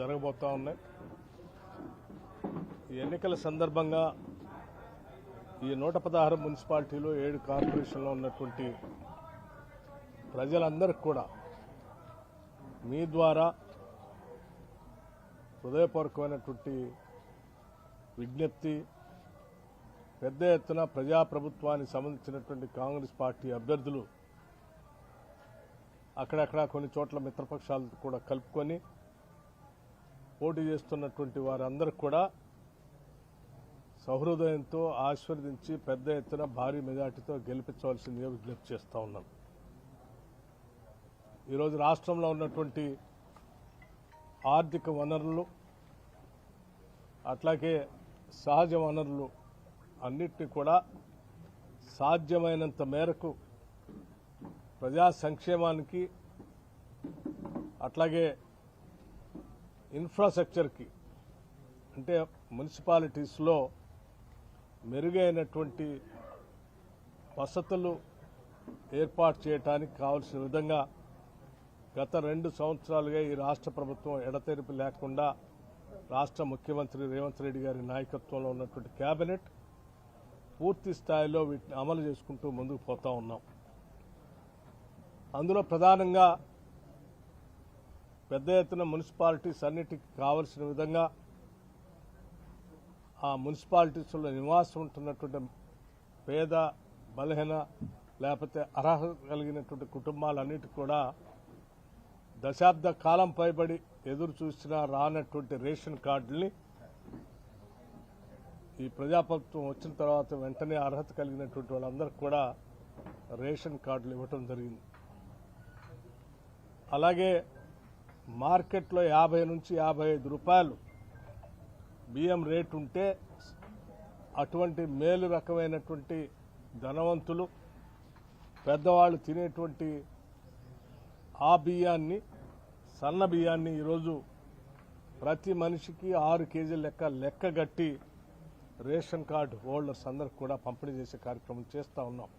జరగబోతా ఉన్నాయి. ఈ ఎన్నికల సందర్భంగా ఈ 116 మున్సిపాలిటీలో 7 కార్పొరేషన్లో ఉన్నటువంటి ప్రజలందరికీ కూడా మీ ద్వారా హృదయపూర్వకమైనటువంటి విజ్ఞప్తి, పెద్ద ఎత్తున ప్రజాప్రభుత్వానికి సంబంధించినటువంటి కాంగ్రెస్ పార్టీ అభ్యర్థులు అక్కడక్కడ కొన్ని చోట్ల మిత్రపక్షాలతో కూడా కలుపుకొని పోటీ చేస్తున్నటువంటి వారందరూ కూడా సహృదయంతో ఆశీర్వదించి పెద్ద ఎత్తున భారీ మెజార్టీతో గెలిపించవలసిందిగా విజ్ఞప్తి చేస్తా ఉన్నాం. ఈరోజు రాష్ట్రంలో ఉన్నటువంటి ఆర్థిక వనరులు అట్లాగే సహజ వనరులు అన్నిటినీ కూడా సాధ్యమైనంత మేరకు ప్రజా సంక్షేమానికి అట్లాగే ఇన్ఫ్రాస్ట్రక్చర్కి, అంటే మున్సిపాలిటీస్లో మెరుగైనటువంటి వసతులు ఏర్పాటు చేయడానికి కావాల్సిన విధంగా గత 2 సంవత్సరాలుగా ఈ రాష్ట్ర ప్రభుత్వం ఎడతెరిపి లేకుండా రాష్ట్ర ముఖ్యమంత్రి రేవంత్ రెడ్డి గారి నాయకత్వంలో ఉన్నటువంటి కేబినెట్ పూర్తి స్థాయిలో వీటిని అమలు చేసుకుంటూ ముందుకు పోతా ఉన్నాం. అందులో ప్రధానంగా పెద్ద ఎత్తున మున్సిపాలిటీస్ అన్నిటికీ కావలసిన విధంగా ఆ మున్సిపాలిటీస్లో నివాసం ఉంటున్నటువంటి పేద, బలహీన లేకపోతే అర్హత కలిగినటువంటి కుటుంబాలన్నిటికీ కూడా దశాబ్ద కాలం పైబడి ఎదురు చూసినా రానటువంటి రేషన్ కార్డుల్ని ఈ ప్రజాప్రభుత్వం వచ్చిన తర్వాత వెంటనే అర్హత కలిగినటువంటి వాళ్ళందరికీ కూడా రేషన్ కార్డులు ఇవ్వటం జరిగింది. అలాగే మార్కెట్లో 50 నుంచి 55 రూపాయలు బియ్యం రేటు ఉంటే అటువంటి మేలు రకమైనటువంటి ధనవంతులు, పెద్దవాళ్ళు తినేటువంటి ఆ బియ్యాన్ని, సన్న బియ్యాన్ని ఈరోజు ప్రతి మనిషికి 6 కేజీల లెక్క గట్టి రేషన్ కార్డు హోల్డర్స్ అందరికి కూడా పంపిణీ చేసే కార్యక్రమం చేస్తూ ఉన్నాం.